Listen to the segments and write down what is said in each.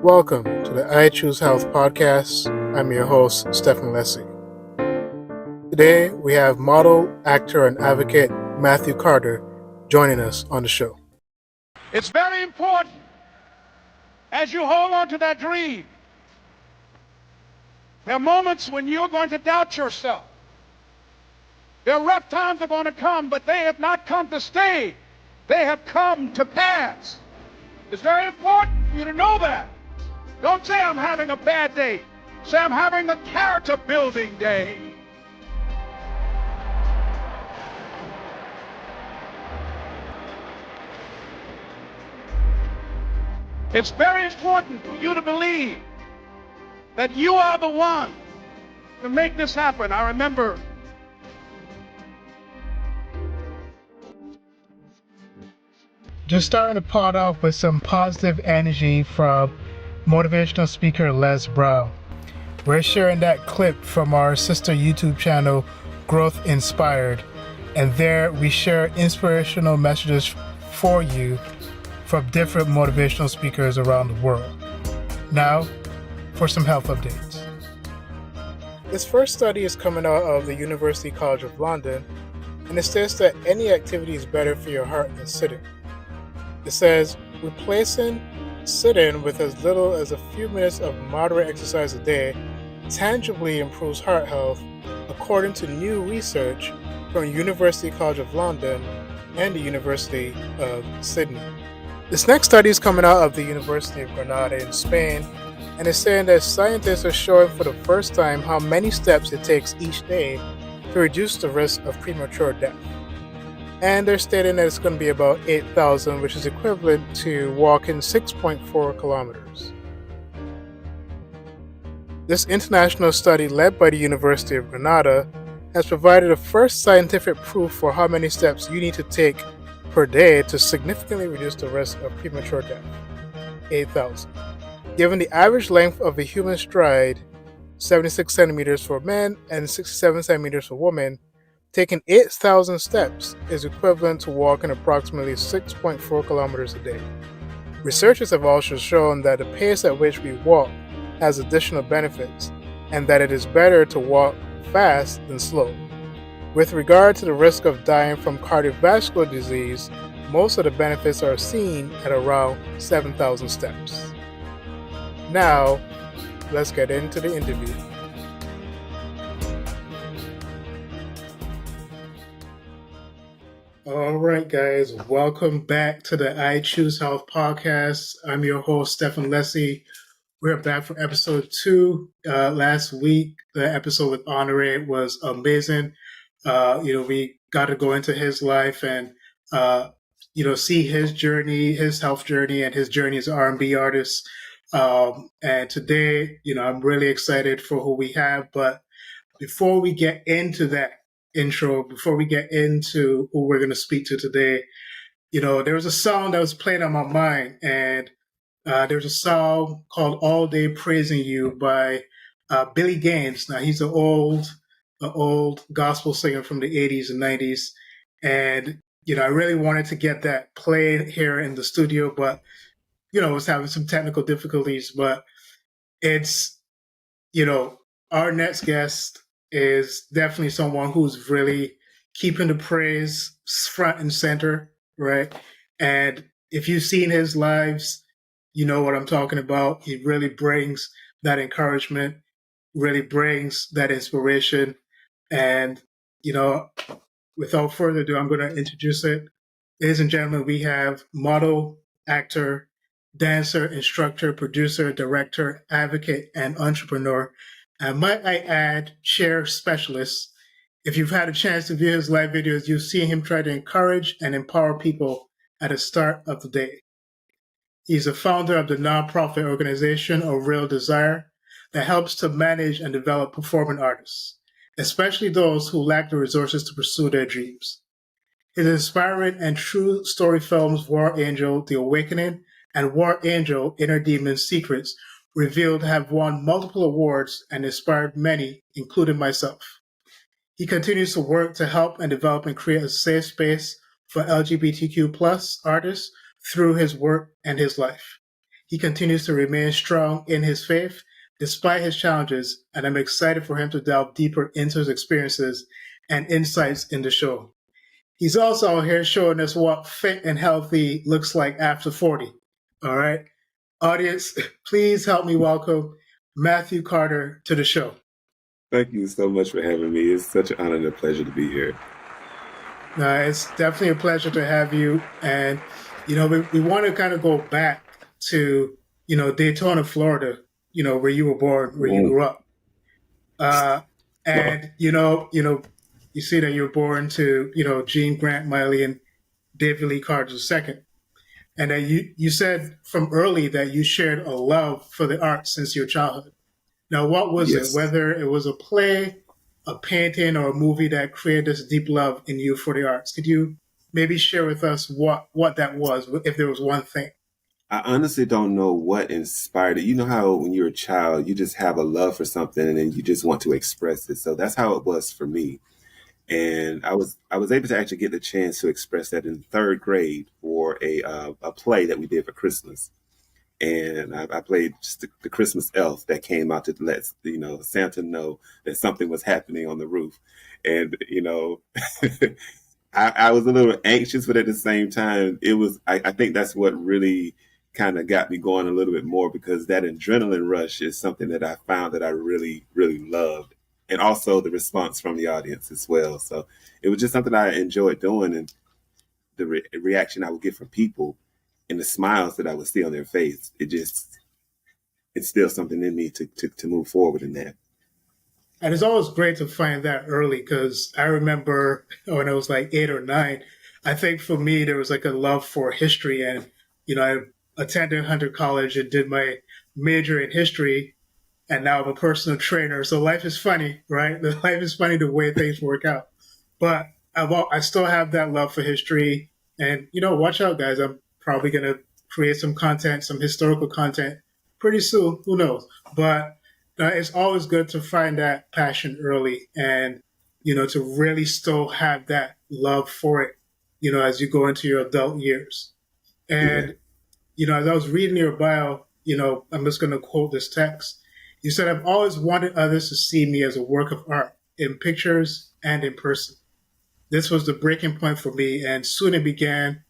Welcome to the I Choose Health podcast. I'm your host, Stefan Lessie. Today, we have model, actor, and advocate Matthew Carter joining us on the show. It's very important as you hold on to that dream. There are moments when you're going to doubt yourself. There are rough times that are going to come, but they have not come to stay. They have come to pass. It's very important for you to know that. Don't say I'm having a bad day. Say I'm having a character building day. It's very important for you to believe that you are the one to make this happen. I remember Just starting the pod off with some positive energy from motivational speaker Les Brown. We're sharing that clip from our sister YouTube channel, Growth Inspired, and there we share inspirational messages for you from different motivational speakers around the world. Now, for some health updates. This first study is coming out of the University College of London, and it states that any activity is better for your heart than sitting. It says, replacing sit-in with as little as a few minutes of moderate exercise a day tangibly improves heart health, according to new research from University College of London and the University of Sydney. This next study is coming out of the University of Granada in Spain, and it's saying that scientists are showing for the first time how many steps it takes each day to reduce the risk of premature death. And they're stating that it's going to be about 8,000, which is equivalent to walking 6.4 kilometers. This international study, led by the University of Granada, has provided the first scientific proof for how many steps you need to take per day to significantly reduce the risk of premature death. 8,000. Given the average length of a human stride, 76 centimeters for men and 67 centimeters for women, taking 8,000 steps is equivalent to walking approximately 6.4 kilometers a day. Researchers have also shown that the pace at which we walk has additional benefits, and that it is better to walk fast than slow. With regard to the risk of dying from cardiovascular disease, most of the benefits are seen at around 7,000 steps. Now, let's get into the interview. All right, guys, welcome back to the I Choose Health podcast. I'm your host, Stefan Lessie. We're back for episode 2. Last week, the episode with Honore was amazing. We got to go into his life and, see his journey, his health journey, and his journey as an R&B artist. And today, I'm really excited for who we have. But before we get into that intro, before we get into who we're going to speak to today, there was a song that was playing on my mind, and there's a song called All Day Praising You by Billy Gaines. Now, he's an old gospel singer from the 80s and 90s. And, I really wanted to get that played here in the studio, but, was having some technical difficulties. But it's, our next guest is definitely someone who's really keeping the praise front and center, right? And if you've seen his lives, you know what I'm talking about. He really brings that encouragement, really brings that inspiration. And, without further ado, I'm going to introduce it. Ladies and gentlemen, we have model, actor, dancer, instructor, producer, director, advocate, and entrepreneur. And might I add, share specialist. If you've had a chance to view his live videos, you've seen him try to encourage and empower people at the start of the day. He's a founder of the nonprofit organization A Real Desire that helps to manage and develop performing artists, especially those who lack the resources to pursue their dreams. His inspiring and true story films War Angel, The Awakening, and War Angel, Inner Demon Secrets, revealed have won multiple awards and inspired many, including myself. He continues to work to help and develop and create a safe space for LGBTQ plus artists through his work and his life. he continues to remain strong in his faith despite his challenges, and I'm excited for him to delve deeper into his experiences and insights in the show. He's also here showing us what fit and healthy looks like after 40. All right. Audience, please help me welcome Matthew Carter to the show. Thank you so much for having me. It's such an honor and a pleasure to be here. It's definitely a pleasure to have you. And, we want to kind of go back to, Daytona, Florida, where you were born, where you grew up. And, you see that you were born to, Gene Grant Miley and David Lee Carter II. And that you said from early that you shared a love for the arts since your childhood. Now, what was it? Whether it was a play, a painting, or a movie that created this deep love in you for the arts? Could you maybe share with us what that was, if there was one thing? I honestly don't know what inspired it. You know how when you're a child, you just have a love for something and then you just want to express it. So that's how it was for me. And I was able to actually get the chance to express that in third grade for a play that we did for Christmas. And I played just the Christmas elf that came out to let Santa know that something was happening on the roof. And I was a little anxious, but at the same time, it was. I think that's what really kind of got me going a little bit more, because that adrenaline rush is something that I found that I really, really loved, and also the response from the audience as well. So it was just something I enjoyed doing, and the reaction I would get from people and the smiles that I would see on their face, it's still something in me to move forward in that. And it's always great to find that early, because I remember when I was like 8 or 9, I think for me, there was like a love for history. And, I attended Hunter College and did my major in history. And now I'm a personal trainer. So life is funny, right? Life is funny the way things work out. But I still have that love for history. And, watch out, guys. I'm probably going to create some content, some historical content pretty soon. Who knows? But it's always good to find that passion early and, to really still have that love for it, as you go into your adult years. And, as I was reading your bio, I'm just going to quote this text. You said, "I've always wanted others to see me as a work of art in pictures and in person. This was the breaking point for me, and soon it began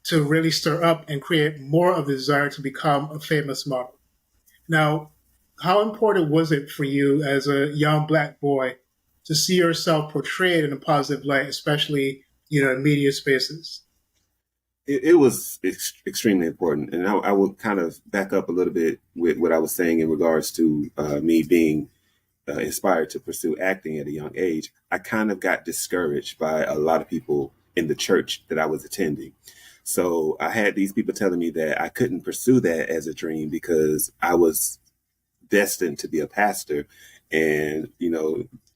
to really stir up and create more of the desire to become a famous model." Now, how important was it for you as a young Black boy to see yourself portrayed in a positive light, especially, in media spaces? It was extremely important. And I will kind of back up a little bit with what I was saying in regards to me being inspired to pursue acting at a young age. I kind of got discouraged by a lot of people in the church that I was attending. So I had these people telling me that I couldn't pursue that as a dream because I was destined to be a pastor. And,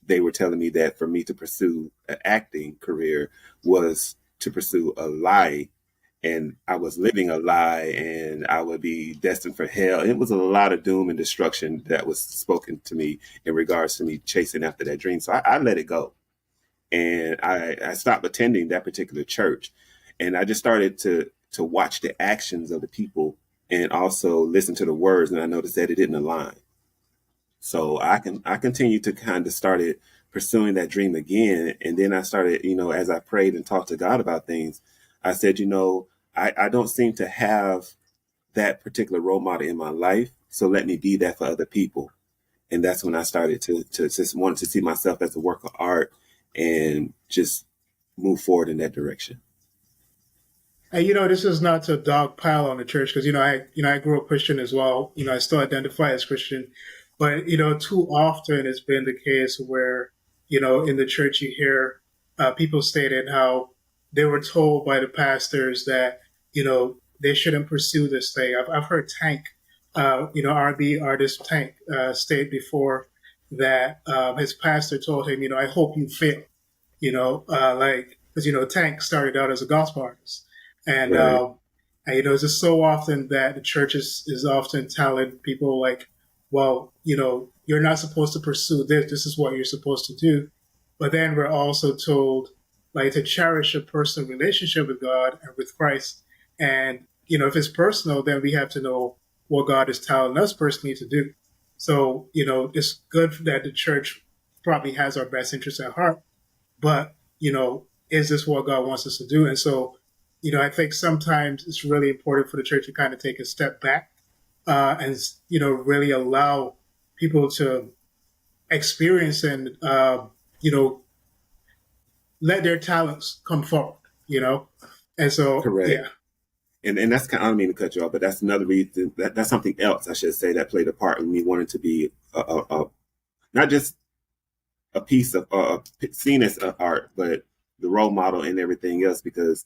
they were telling me that for me to pursue an acting career was to pursue a lie. And I was living a lie, and I would be destined for hell. And it was a lot of doom and destruction that was spoken to me in regards to me chasing after that dream. So I let it go. And I stopped attending that particular church. And I just started to watch the actions of the people and also listen to the words. And I noticed that it didn't align. So I continued to kind of started pursuing that dream again. And then I started, as I prayed and talked to God about things, I said, I don't seem to have that particular role model in my life. So let me be that for other people. And that's when I started to just want to see myself as a work of art and just move forward in that direction. And this is not to dogpile on the church, because I grew up Christian as well. I still identify as Christian, but too often it's been the case where in the church you hear people stating how they were told by the pastors that they shouldn't pursue this thing. I've heard Tank, R&B artist Tank, state before that his pastor told him, I hope you fail. Because Tank started out as a gospel artist. And, Right. it's just so often that the church is often telling people like, well, you're not supposed to pursue this. This is what you're supposed to do. But then we're also told like to cherish a personal relationship with God and with Christ. And, if it's personal, then we have to know what God is telling us personally to do. So, it's good that the church probably has our best interests at heart, but, is this what God wants us to do? And so, I think sometimes it's really important for the church to kind of take a step back and, really allow people to experience and, let their talents come forward, And so, Correct. yeah. And that's kind of, I don't mean to cut you off, but that's another reason that's something else I should say that played a part in me wanting to be not just a piece of seen as art, but the role model and everything else, because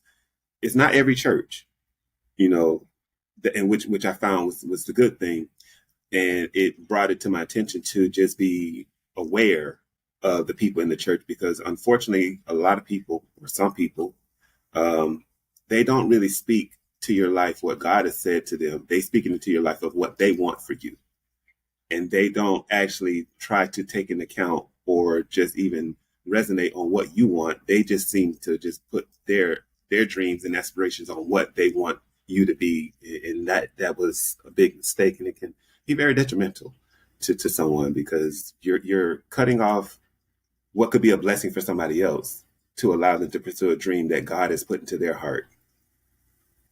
it's not every church, and which I found was the good thing, and it brought it to my attention to just be aware of the people in the church, because unfortunately, a lot of people, or some people, um, they don't really speak to your life what God has said to them. They speak into your life of what they want for you, and they don't actually try to take into account or just even resonate on what you want. They just seem to just put their dreams and aspirations on what they want you to be, and that was a big mistake, and it can be very detrimental to someone, because you're cutting off what could be a blessing for somebody else to allow them to pursue a dream that God has put into their heart.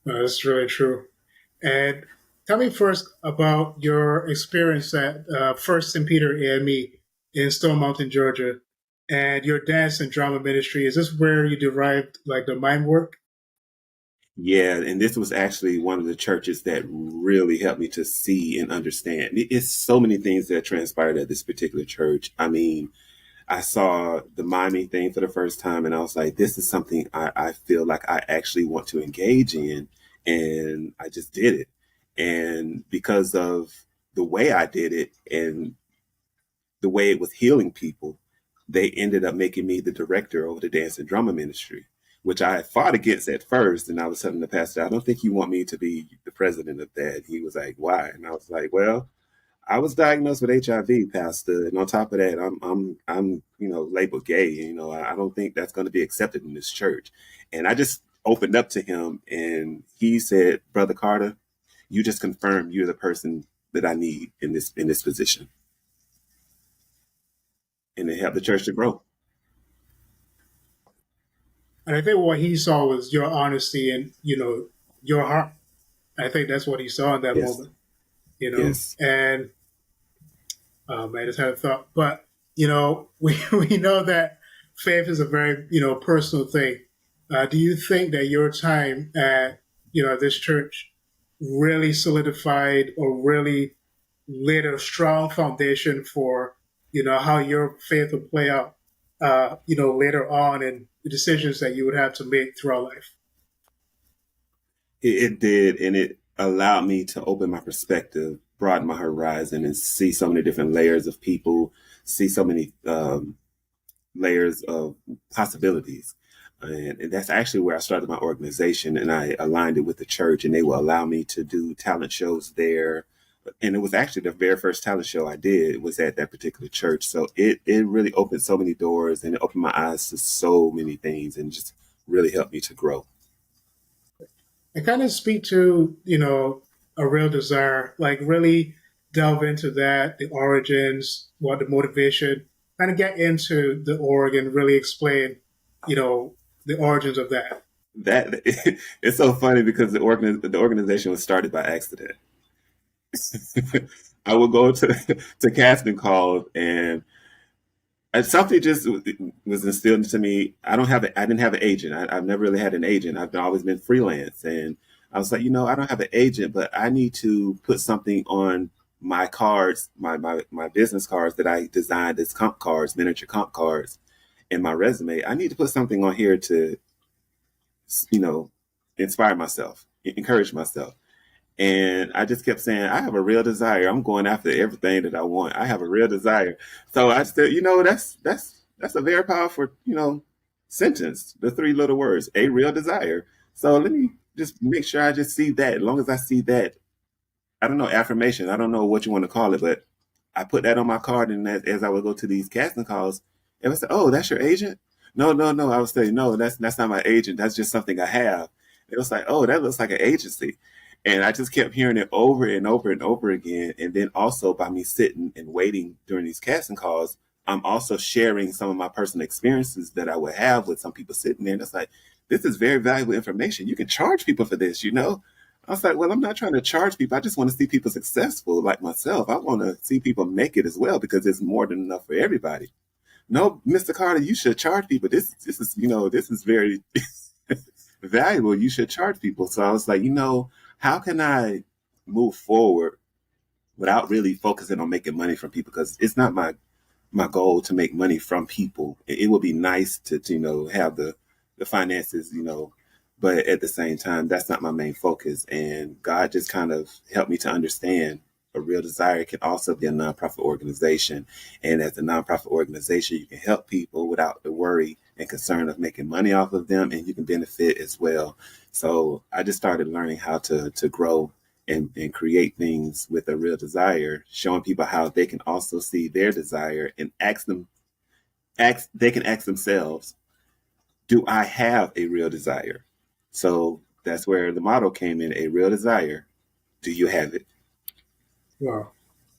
That's really true. And tell me first about your experience at First St. Peter AME in Stone Mountain, Georgia, and your dance and drama ministry. Is this where you derived like the mime work? Yeah, and this was actually one of the churches that really helped me to see and understand. It's so many things that transpired at this particular church. I mean, I saw the Mime thing for the first time, and I was like, this is something I feel like I actually want to engage in. And I just did it. And because of the way I did it and the way it was healing people, they ended up making me the director over the dance and drama ministry, which I fought against at first. And I was telling the pastor, I don't think you want me to be the president of that. He was like, why? And I was like, well, I was diagnosed with HIV, Pastor, and on top of that, I'm labeled gay. I don't think that's going to be accepted in this church. And I just opened up to him, and he said, Brother Carter, you just confirmed you're the person that I need in this position, and it helped the church to grow. And I think what he saw was your honesty and your heart. I think that's what he saw in that Yes, moment. yes. And I just had a thought, but we know that faith is a very personal thing. Do you think that your time at this church really solidified or really laid a strong foundation for how your faith will play out later on in the decisions that you would have to make throughout life? It did, and it allowed me to open my perspective, broaden my horizon, and see so many different layers of people, see so many layers of possibilities. And that's actually where I started my organization, and I aligned it with the church, and they will allow me to do talent shows there. And it was actually the very first talent show I did was at that particular church. So it really opened so many doors, and it opened my eyes to so many things, and just really helped me to grow. And kind of speak to a real desire, like really delve into that, the origins, what the motivation, kind of get into the org and really explain the origins of that. That it's so funny because the organization was started by accident. I would go to casting calls, and something just was instilled into me. I didn't have an agent. I've never really had an agent. I've always been freelance, and I was like, I don't have an agent, but I need to put something on my cards, my business cards that I designed as comp cards, miniature comp cards, in my resume. I need to put something on here to, you know, inspire myself, encourage myself. And I just kept saying, I have a real desire. I'm going after everything that I want. I have a real desire. So I said, that's a very powerful, sentence. The three little words, a real desire. So let me just make sure I just see that. As long as I see that, I don't know, affirmation. I don't know what you want to call it, but I put that on my card. And as I would go to these casting calls, everyone said, oh, that's your agent? No, no, no. I would say, no, that's not my agent. That's just something I have. It was like, oh, that looks like an agency. And I just kept hearing it over and over and over again. And then also by me sitting and waiting during these casting calls, I'm also sharing some of my personal experiences that I would have with some people sitting there. And it's like, this is very valuable information. You can charge people for this, you know? I was like, well, I'm not trying to charge people. I just want to see people successful like myself. I want to see people make it as well because it's more than enough for everybody. No, Mr. Carter, you should charge people. This is, you know, this is very valuable. You should charge people. So I was like, you know, how can I move forward without really focusing on making money from people? Because it's not my goal to make money from people. It would be nice to you know have the finances, you know, but at the same time, that's not my main focus. And God just kind of helped me to understand a real desire can also be a nonprofit organization. And as a nonprofit organization, you can help people without the worry and concern of making money off of them, and you can benefit as well. So I just started learning how to grow and create things with a real desire, showing people how they can also see their desire and they can ask themselves, do I have a real desire? So that's where the motto came in, a real desire. Do you have it? Wow.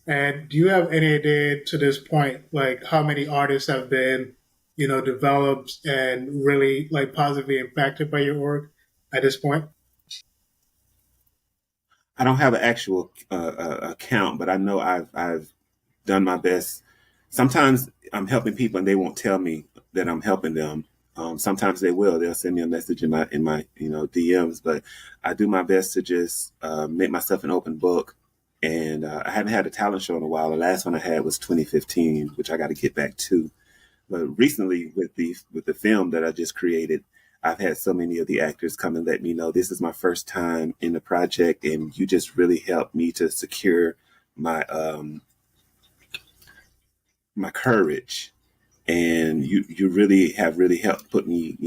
And do you have any idea to this point, like how many artists have been, developed and really like positively impacted by your work at this point? I don't have an actual account, but I know I've done my best. Sometimes I'm helping people and they won't tell me that I'm helping them. Sometimes they will. They'll send me a message in my DMs. But I do my best to just make myself an open book. And I haven't had a talent show in a while. The last one I had was 2015, which I got to get back to. But recently, with the film that I just created, I've had so many of the actors come and let me know this is my first time in the project, and you just really helped me to secure my my courage, and you really helped put me,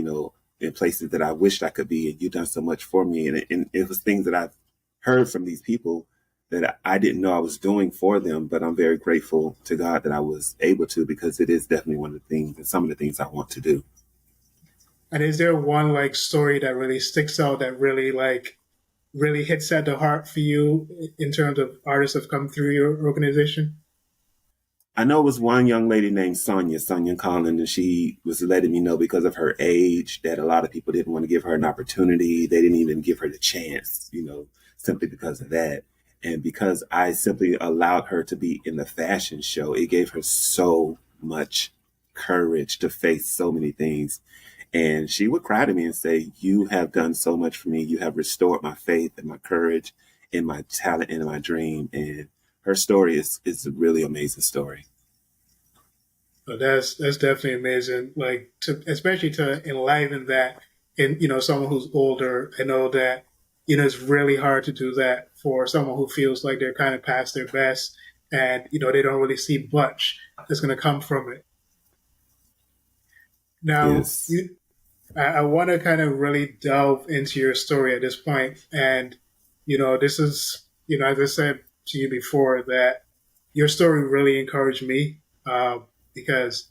in places that I wished I could be, and you've done so much for me, and it was things that I've heard from these people that I didn't know I was doing for them, but I'm very grateful to God that I was able to, because it is definitely one of the things and some of the things I want to do. And is there one like story that really sticks out that really really hits at the heart for you in terms of artists that have come through your organization? I know it was one young lady named Sonia Collins, and she was letting me know because of her age that a lot of people didn't want to give her an opportunity. They didn't even give her the chance, simply because of that. And because I simply allowed her to be in the fashion show, it gave her so much courage to face so many things. And she would cry to me and say, you have done so much for me. You have restored my faith and my courage and my talent and my dream. And her story is a really amazing story. So that's definitely amazing. Like especially to enliven that in someone who's older. I know that it's really hard to do that for someone who feels like they're kind of past their best, and they don't really see much that's going to come from it. Now, Yes. I want to kind of really delve into your story at this point. And, this is, as I said to you before, that your story really encouraged me because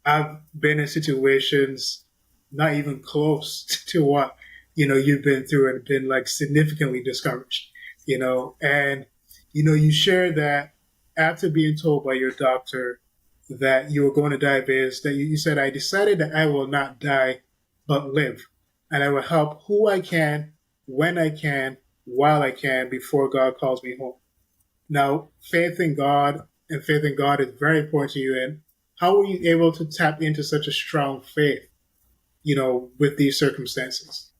I've been in situations not even close to what, you've been through and been like significantly discouraged, and, you shared that after being told by your doctor that you were going to die of AIDS, that you said, I decided that I will not die but live. And I will help who I can, when I can, while I can, before God calls me home. Now, faith in God and faith in God is very important to you. And how were you able to tap into such a strong faith, with these circumstances?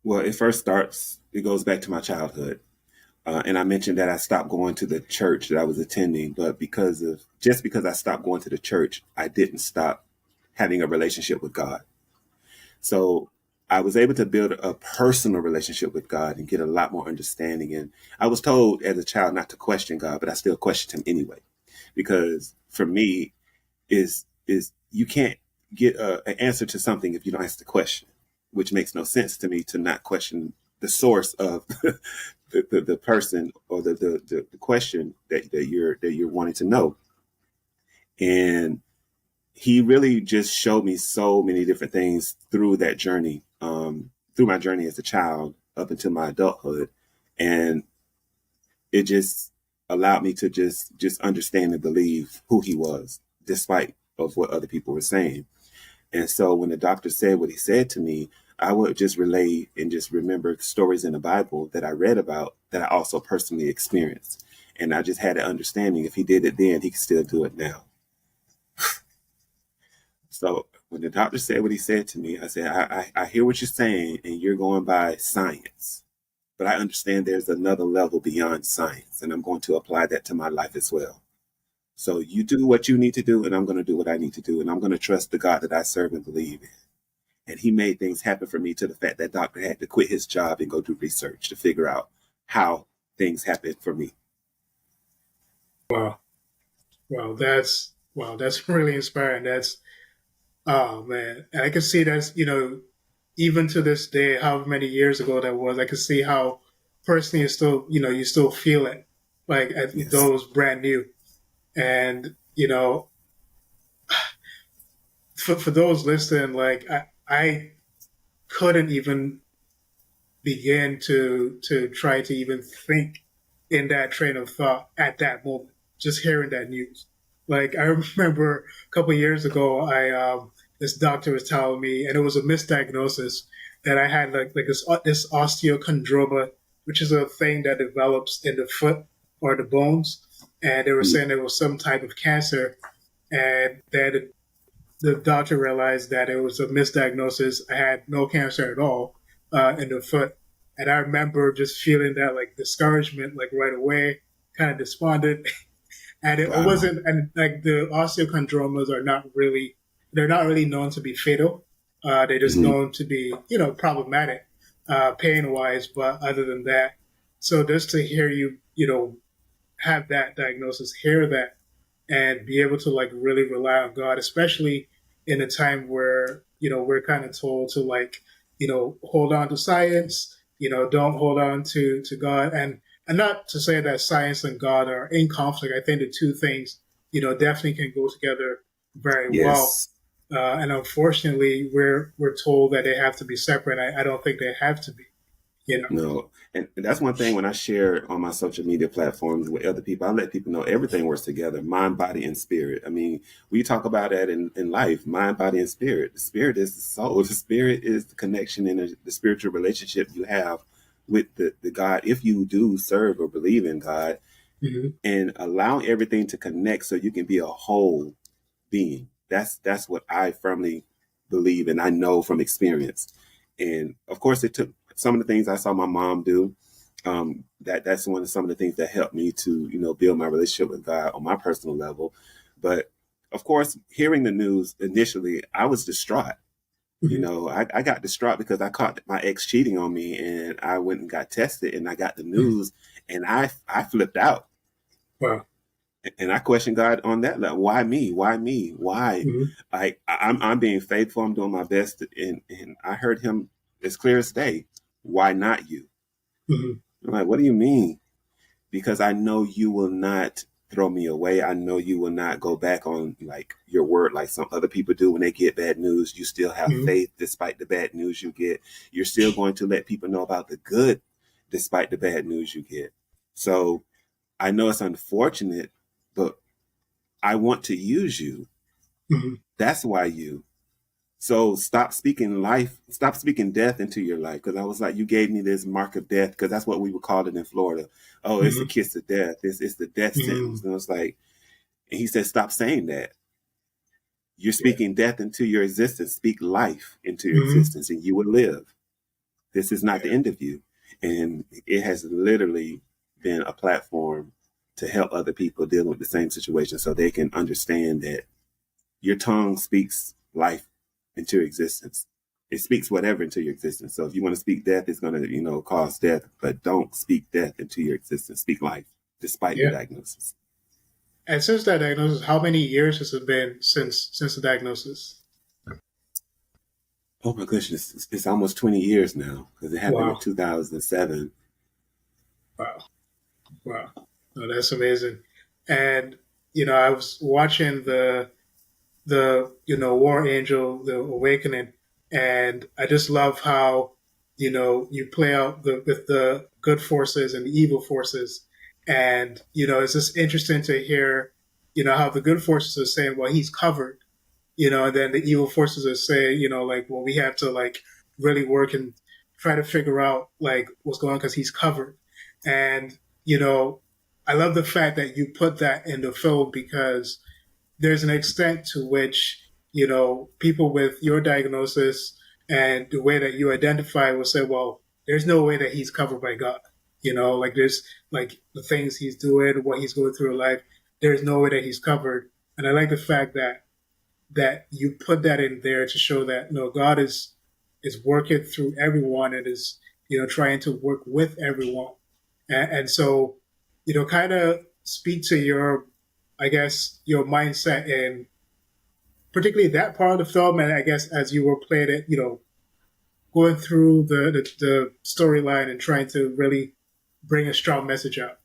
Well, it goes back to my childhood. And I mentioned that I stopped going to the church that I was attending, but just because I stopped going to the church, I didn't stop having a relationship with God. So I was able to build a personal relationship with God and get a lot more understanding. And I was told as a child not to question God, but I still questioned him anyway, because for me is you can't get an answer to something if you don't ask the question, which makes no sense to me to not question the source of the person or the question that you're wanting to know. And he really just showed me so many different things through that journey, through my journey as a child. up until my adulthood. And it just allowed me to just understand and believe who he was, despite of what other people were saying. And so when the doctor said what he said to me, I would just relay and just remember stories in the Bible that I read about that I also personally experienced. And I just had an understanding if he did it then, he can still do it now. So when the doctor said what he said to me, I said, I hear what you're saying, and you're going by science. But I understand there's another level beyond science, and I'm going to apply that to my life as well. So you do what you need to do, and I'm going to do what I need to do, and I'm going to trust the God that I serve and believe in. And he made things happen for me to the fact that doctor had to quit his job and go do research to figure out how things happened for me. Wow. That's really inspiring. That's oh man. And I can see that's, even to this day, however many years ago that was, I can see how personally it's still, you still feel it. Like Yes. those brand new. And, for those listening, like I couldn't even begin to try to even think in that train of thought at that moment, just hearing that news. Like I remember a couple of years ago, this doctor was telling me, and it was a misdiagnosis that I had like this osteochondroma, which is a thing that develops in the foot or the bones, and they were saying it was some type of cancer, and then the doctor realized that it was a misdiagnosis. I had no cancer at all in the foot. And I remember just feeling that like discouragement, like right away, kind of despondent. And it Wow. wasn't, and like the osteochondromas they're not really known to be fatal. They're just known to be, problematic, pain wise. But other than that, so just to hear you, have that diagnosis, hear that, and be able to like really rely on God, especially in a time where, we're kind of told to like, hold on to science, don't hold on to God. And not to say that science and God are in conflict. I think the two things, definitely can go together very well. Yes. And unfortunately, we're told that they have to be separate. I don't think they have to be, No. And that's one thing when I share on my social media platforms with other people, I let people know everything works together, mind, body, and spirit. I mean, we talk about that in life, mind, body, and spirit. The spirit is the soul. The spirit is the connection and the spiritual relationship you have with the God, if you do serve or believe in God, and allowing everything to connect so you can be a whole being. That's what I firmly believe and I know from experience. And of course, it took some of the things I saw my mom do. That's some of the things that helped me to build my relationship with God on my personal level. But of course, hearing the news initially, I was distraught. I got distraught because I caught my ex cheating on me, and I went and got tested, and I got the news, and I flipped out. Wow. And I questioned God on that level. Why me? Why me? Why? I'm being faithful. I'm doing my best. And I heard him as clear as day. Why not you? I'm like, what do you mean? Because I know you will not throw me away. I know you will not go back on like your word like some other people do when they get bad news. You still have faith despite the bad news you get. You're still going to let people know about the good despite the bad news you get. So I know it's unfortunate, but I want to use you. That's why you. So stop speaking life, stop speaking death into your life. Because I was like, you gave me this mark of death, because that's what we would call it in Florida. Oh, it's the kiss of death. It's the death sentence. And I was like, and he said, stop saying that. You're speaking death into your existence. Speak life into your existence, and you will live. This is not the end of you. And it has literally been a platform to help other people deal with the same situation so they can understand that your tongue speaks life into your existence. It speaks whatever into your existence. So if you want to speak death, it's going to, cause death, but don't speak death into your existence. Speak life despite the diagnosis. And since that diagnosis, how many years has it been since the diagnosis? Oh my goodness, it's almost 20 years now because it happened in 2007. Wow. Oh, that's amazing. And, I was watching the War Angel, the Awakening, and I just love how, you play out with the good forces and the evil forces. And, it's just interesting to hear, how the good forces are saying, well, he's covered, and then the evil forces are saying, like, well, we have to like really work and try to figure out like what's going on because he's covered. And, I love the fact that you put that in the film because there's an extent to which, people with your diagnosis and the way that you identify will say, well, there's no way that he's covered by God. Like there's like the things he's doing, what he's going through in life, there's no way that he's covered. And I like the fact that you put that in there to show that God is working through everyone and is trying to work with everyone, and so kind of speak to your, I guess, your mindset and particularly that part of the film, and I guess as you were playing it, going through the storyline and trying to really bring a strong message out.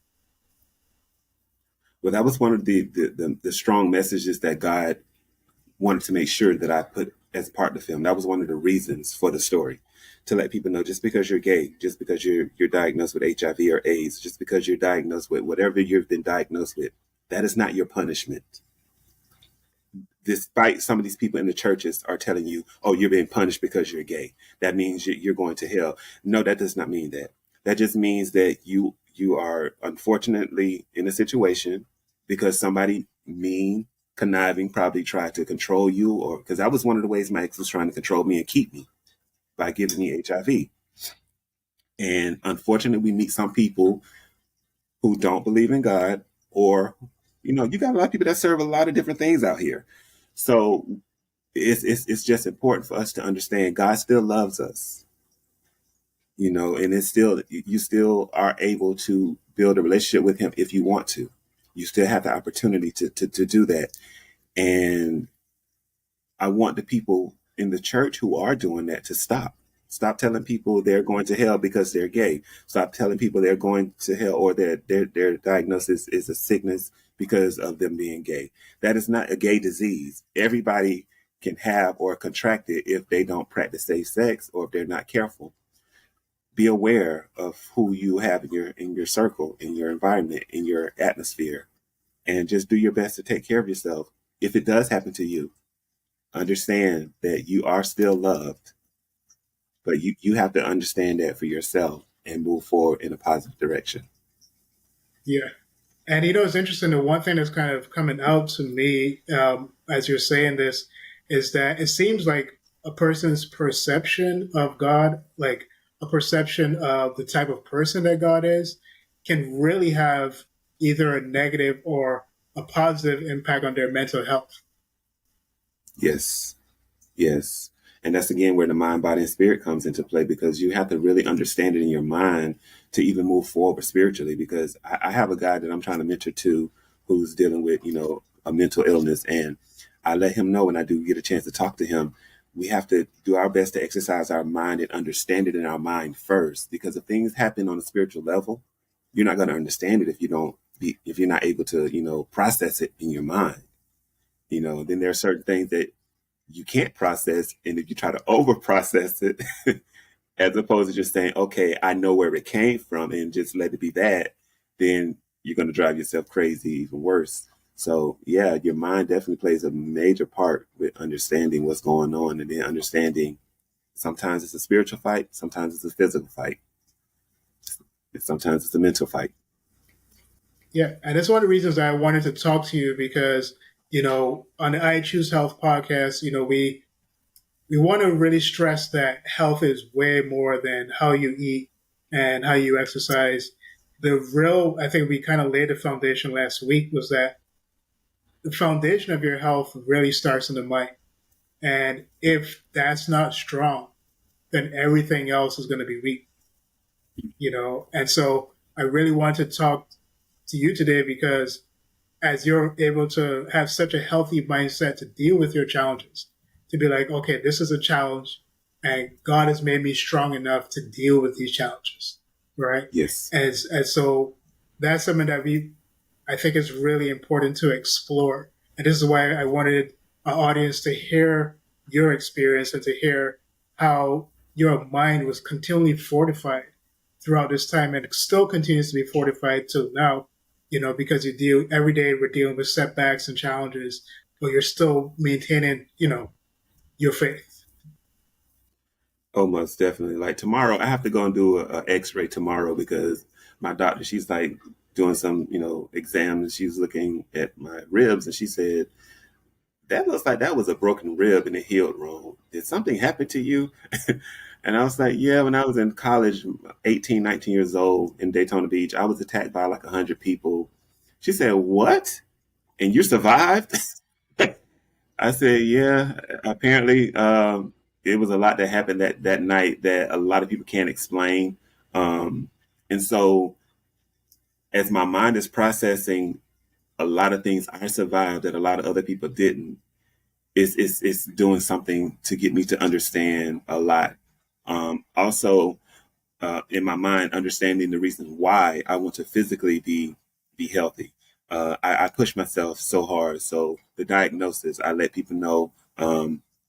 Well, that was one of the strong messages that God wanted to make sure that I put as part of the film. That was one of the reasons for the story, to let people know just because you're gay, just because you're diagnosed with HIV or AIDS, just because you're diagnosed with whatever you've been diagnosed with, that is not your punishment. Despite some of these people in the churches are telling you, oh, you're being punished because you're gay, that means you're going to hell. No, that does not mean that. That just means that you are unfortunately in a situation because somebody mean, conniving, probably tried to control you, or because that was one of the ways my ex was trying to control me and keep me by giving me HIV. And unfortunately, we meet some people who don't believe in God, or you got a lot of people that serve a lot of different things out here. So it's just important for us to understand God still loves us, and it's still, you still are able to build a relationship with him if you want to. You still have the opportunity to do that. And I want the people in the church who are doing that to stop. Stop telling people they're going to hell because they're gay. Stop telling people they're going to hell or their diagnosis is a sickness because of them being gay. That is not a gay disease. Everybody can have or contract it if they don't practice safe sex or if they're not careful. Be aware of who you have in your circle, in your environment, in your atmosphere, and just do your best to take care of yourself. If it does happen to you, understand that you are still loved, but you have to understand that for yourself and move forward in a positive direction. Yeah. And it's interesting. The one thing that's kind of coming out to me as you're saying this is that it seems like a person's perception of God, like a perception of the type of person that God is, can really have either a negative or a positive impact on their mental health. Yes. Yes. And that's again where the mind, body, and spirit comes into play, because you have to really understand it in your mind to even move forward spiritually. Because I have a guy that I'm trying to mentor to who's dealing with, a mental illness. And I let him know when I do get a chance to talk to him, we have to do our best to exercise our mind and understand it in our mind first. Because if things happen on a spiritual level, you're not going to understand it if you're not able to, process it in your mind. Then there are certain things that you can't process. And if you try to over process it, as opposed to just saying, okay, I know where it came from and just let it be that, then you're going to drive yourself crazy, even worse. So yeah, your mind definitely plays a major part with understanding what's going on, and then understanding sometimes it's a spiritual fight, sometimes it's a physical fight, sometimes it's a mental fight. Yeah. And that's one of the reasons I wanted to talk to you because, on the I Choose Health podcast, we want to really stress that health is way more than how you eat and how you exercise. I think we kind of laid the foundation last week, was that the foundation of your health really starts in the mind. And if that's not strong, then everything else is going to be weak, And so I really want to talk to you today because as you're able to have such a healthy mindset to deal with your challenges, to be like, okay, this is a challenge and God has made me strong enough to deal with these challenges, right? Yes. And so that's something that I think is really important to explore. And this is why I wanted our audience to hear your experience and to hear how your mind was continually fortified throughout this time, and it still continues to be fortified till now. Because you deal every day, we're dealing with setbacks and challenges, but you're still maintaining, your faith. Oh, most definitely. Like tomorrow, I have to go and do a X-ray tomorrow because my doctor, she's like doing some, exams. She's looking at my ribs, and she said, "That looks like that was a broken rib and it healed wrong. Did something happen to you?" And I was like, "Yeah, when I was in college, 18, 19 years old in Daytona Beach, I was attacked by like 100 people." She said, "What? And you survived?" I said, "Yeah, apparently, it was a lot that happened that night that a lot of people can't explain." Um, and so as my mind is processing a lot of things I survived that a lot of other people didn't, it's doing something to get me to understand a lot. Also, in my mind, understanding the reasons why I want to physically be healthy. I push myself so hard. So the diagnosis, I let people know.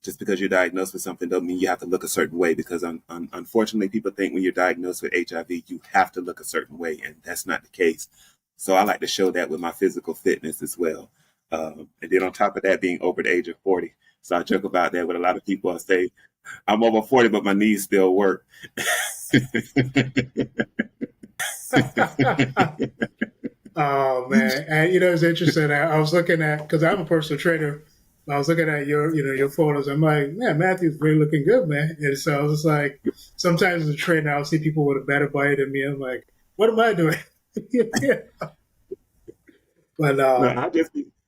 Just because you're diagnosed with something doesn't mean you have to look a certain way. Because unfortunately, people think when you're diagnosed with HIV, you have to look a certain way, and that's not the case. So I like to show that with my physical fitness as well. And then on top of that, being over the age of 40. So I joke about that with a lot of people. I say, I'm over 40, but my knees still work. Oh man, and it's interesting. I was looking at, because I'm a personal trainer. I was looking at your photos. I'm like, man, Matthew's really looking good, man. And so I was just like, sometimes as a trainer, I'll see people with a better body than me. I'm like, what am I doing? But No,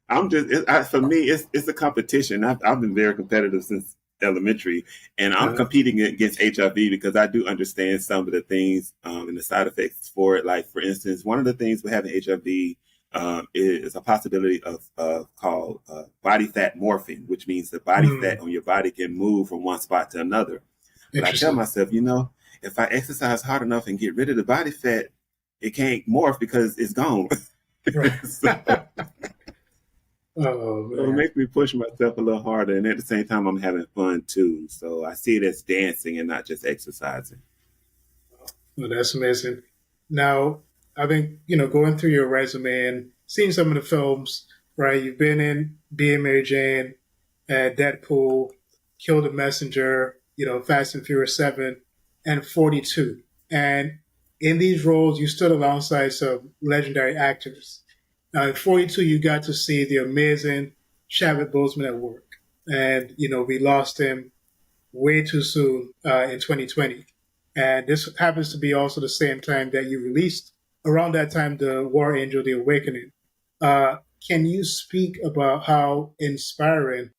I'm just, for me, it's a competition. I've been very competitive since elementary, and I'm uh, competing against HIV because I do understand some of the things and the side effects for it. Like, for instance, one of the things with having HIV is a possibility of called body fat morphine, which means the body fat on your body can move from one spot to another. But I tell interesting. myself, if I exercise hard enough and get rid of the body fat, it can't morph because it's gone. Right. So, Oh so it man. makes me push myself a little harder, and at the same time, I'm having fun too. So I see it as dancing and not just exercising. Well, that's amazing. Now, I've been, going through your resume and seeing some of the films, right? You've been in Being Mary Jane, Deadpool, Kill the Messenger, Fast and Furious 7, and 42. And in these roles, you stood alongside some legendary actors. Now, in 42, you got to see the amazing Chadwick Boseman at work. And, we lost him way too soon in 2020. And this happens to be also the same time that you released, around that time, the War Angel, The Awakening. Uh, can you speak about how inspiring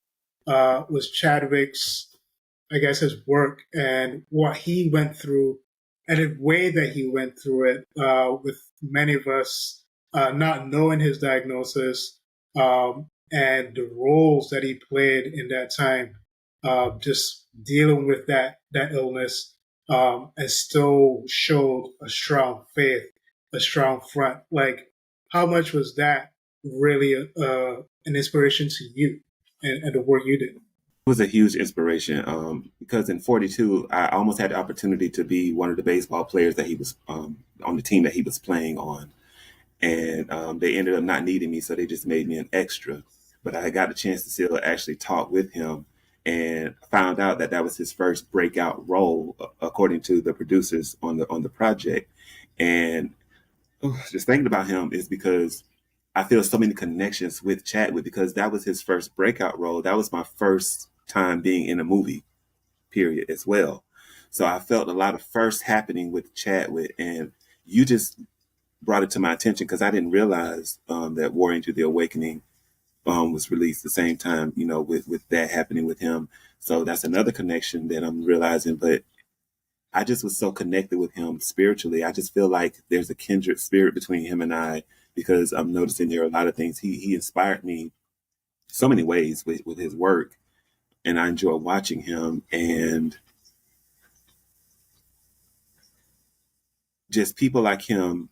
was Chadwick's, I guess, his work and what he went through and the way that he went through it, with many of us not knowing his diagnosis, and the roles that he played in that time, just dealing with that illness, and still showed a strong faith, a strong front. Like, how much was that really an inspiration to you and the work you did? It was a huge inspiration because in 42, I almost had the opportunity to be one of the baseball players that he was on the team that he was playing on. And they ended up not needing me, so they just made me an extra. But I got a chance to still actually talk with him and found out that that was his first breakout role, according to the producers on the project. And just thinking about him is because I feel so many connections with Chadwick because that was his first breakout role. That was my first time being in a movie, period, as well. So I felt a lot of first happening with Chadwick, and you just brought it to my attention because I didn't realize that War Into the Awakening was released the same time, with that happening with him. So that's another connection that I'm realizing. But I just was so connected with him spiritually. I just feel like there's a kindred spirit between him and I because I'm noticing there are a lot of things. He inspired me so many ways with his work, and I enjoy watching him. And just people like him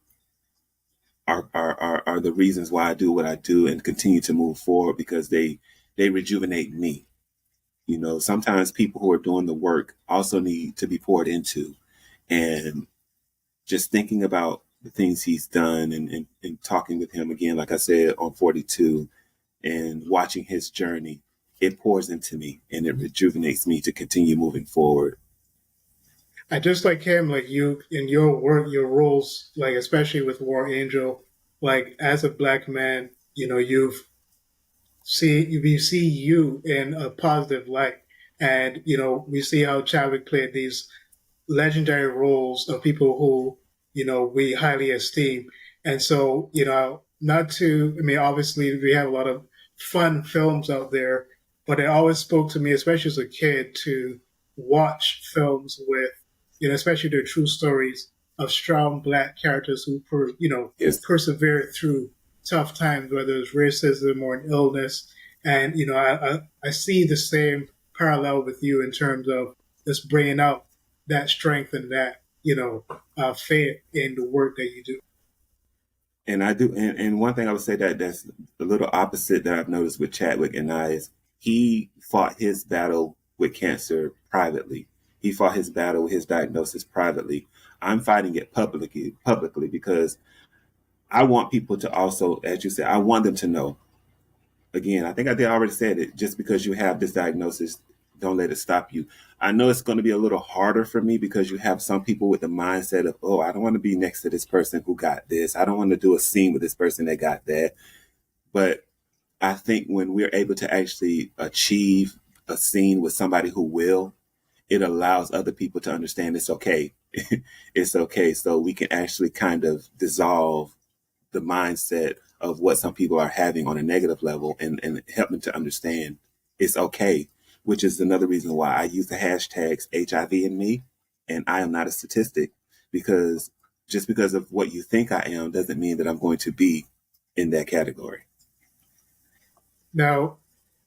are the reasons why I do what I do and continue to move forward because they rejuvenate me. Sometimes people who are doing the work also need to be poured into. And just thinking about the things he's done and talking with him again, like I said, on 42 and watching his journey, it pours into me and it rejuvenates me to continue moving forward. I just like him, like you in your work, your roles, like especially with War Angel, like as a black man, we see you in a positive light, and we see how Chadwick played these legendary roles of people who we highly esteem. And so not to, I mean, obviously we have a lot of fun films out there, but it always spoke to me, especially as a kid, to watch films with especially their true stories of strong black characters who Yes. persevere through tough times, whether it's racism or an illness. And I see the same parallel with you in terms of just bringing out that strength and that faith in the work that you do. And I do, and one thing I would say that's a little opposite that I've noticed with Chadwick and I is he fought his battle with cancer privately. He fought his battle with his diagnosis privately. I'm fighting it publicly because I want people to also, as you said, I want them to know. Again, I think I did already said it. Just because you have this diagnosis, don't let it stop you. I know it's going to be a little harder for me because you have some people with the mindset of, oh, I don't want to be next to this person who got this. I don't want to do a scene with this person that got that. But I think when we're able to actually achieve a scene with somebody who will, it allows other people to understand it's okay. It's okay. So we can actually kind of dissolve the mindset of what some people are having on a negative level and help them to understand it's okay, which is another reason why I use the hashtags HIV in me. And I am not a statistic because just because of what you think I am doesn't mean that I'm going to be in that category. Now,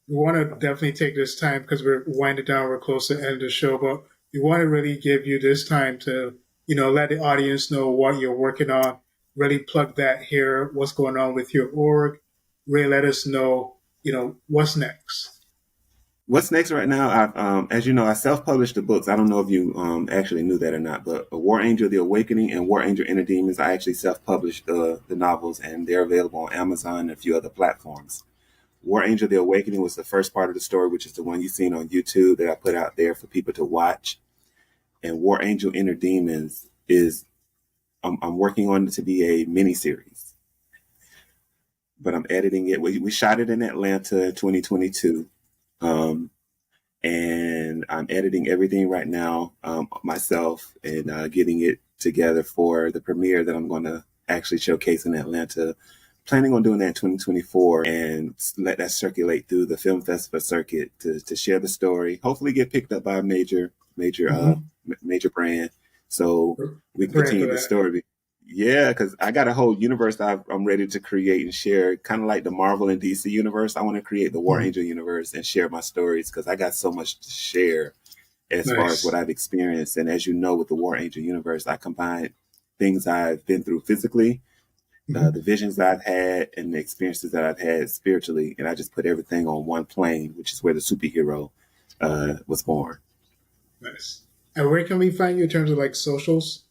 we want to definitely take this time because we're winding down, we're close to the end of the show, but we want to really give you this time to, let the audience know what you're working on, really plug that here, what's going on with your org, really let us know, what's next. What's next right now? As you know, I self-published the books. I don't know if you actually knew that or not, but War Angel: The Awakening and War Angel: Inner Demons, I actually self-published the novels, and they're available on Amazon and a few other platforms. War Angel: The Awakening was the first part of the story, which is the one you've seen on YouTube that I put out there for people to watch. And War Angel: Inner Demons is I'm working on it to be a miniseries, but I'm editing it. We shot it in Atlanta in 2022. And I'm editing everything right now myself and getting it together for the premiere that I'm going to actually showcase in Atlanta. Planning on doing that in 2024 and let that circulate through the film festival circuit to share the story. Hopefully, get picked up by a major brand, so we can continue the story. Yeah, because I got a whole universe I'm ready to create and share, kind of like the Marvel and DC universe. I want to create the War Angel universe and share my stories because I got so much to share as far as what I've experienced. And as you know, with the War Angel universe, I combine things I've been through physically, the visions that I've had, and the experiences that I've had spiritually. And I just put everything on one plane, which is where the superhero was born. Nice. And where can we find you in terms of like socials?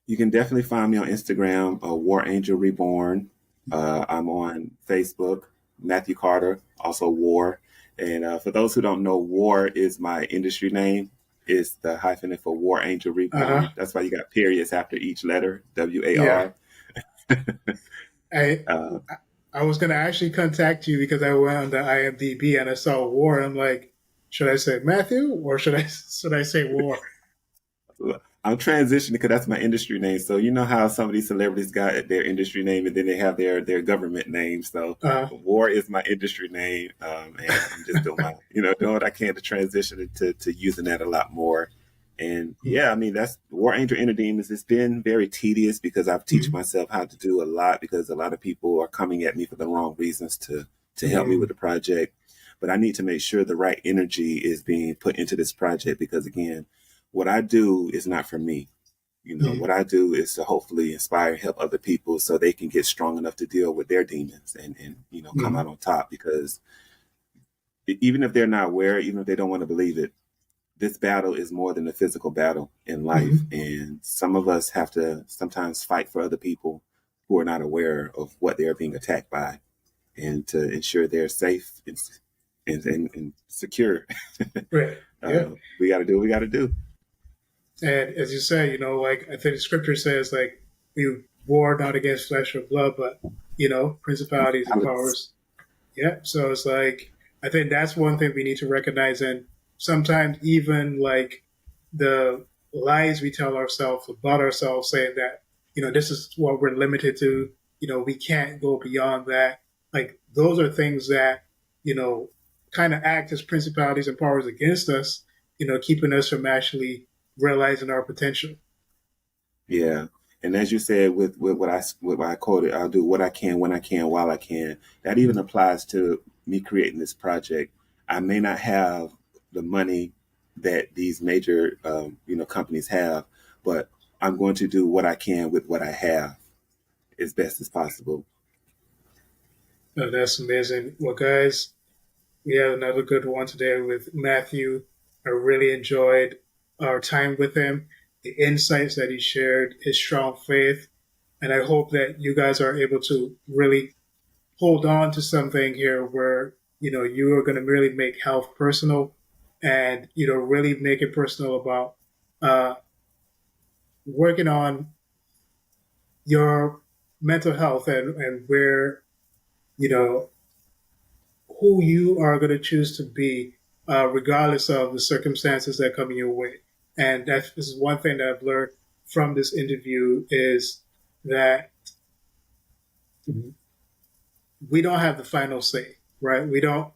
You can definitely find me on Instagram, War Angel Reborn. I'm on Facebook, Matthew Carter, also War. And for those who don't know, War is my industry name. It's the hyphenate for War Angel Reborn. That's why you got periods after each letter, W.A.R. Yeah. I was going to actually contact you because I went on the IMDb and I saw War. I'm like, should I say Matthew or should I say War? I'm transitioning because that's my industry name. So you know how some of these celebrities got their industry name and then they have their government name. So War is my industry name, and I'm just doing doing what I can to transition it to using that a lot more. And yeah, I mean that's War Angel Inner Demons. It's been very tedious because I've teach myself how to do a lot because a lot of people are coming at me for the wrong reasons to help me with the project. But I need to make sure the right energy is being put into this project because again, what I do is not for me. What I do is to hopefully inspire, help other people so they can get strong enough to deal with their demons and come out on top because even if they're not aware, even if they don't want to believe it, this battle is more than a physical battle in life. Mm-hmm. And some of us have to sometimes fight for other people who are not aware of what they're being attacked by, and to ensure they're safe and secure. Right. Yeah. We got to do what we got to do. And as you say, you know, like I think the scripture says, like, we war not against flesh or blood, but, you know, principalities and powers. Yeah. So it's like, I think that's one thing we need to recognize. And sometimes even like the lies we tell ourselves about ourselves, saying that, you know, this is what we're limited to, you know, we can't go beyond that. Like, those are things that, you know, kind of act as principalities and powers against us, you know, keeping us from actually realizing our potential. Yeah. And as you said, with what I quoted, I'll do what I can, when I can, while I can. That even applies to me creating this project. I may not have the money that these major, companies have, but I'm going to do what I can with what I have as best as possible. Oh, that's amazing. Well, guys, we have another good one today with Matthew. I really enjoyed our time with him, the insights that he shared, his strong faith. And I hope that you guys are able to really hold on to something here where, you know, you are going to really make health personal and, you know, really make it personal about working on your mental health and where, you know, who you are going to choose to be, regardless of the circumstances that come your way. And that is one thing that I've learned from this interview, is that we don't have the final say, right? We don't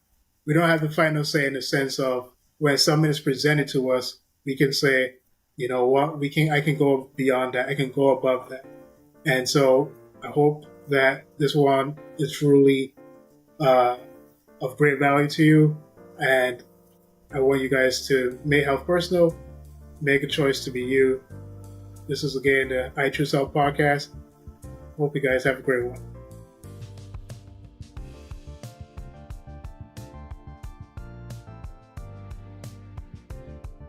have the final say in the sense of when something is presented to us, we can say, you know what, I can go beyond that. I can go above that. And so I hope that this one is truly of great value to you. And I want you guys to make health personal, make a choice to be you. This is again the I Choose Health podcast. Hope you guys have a great one.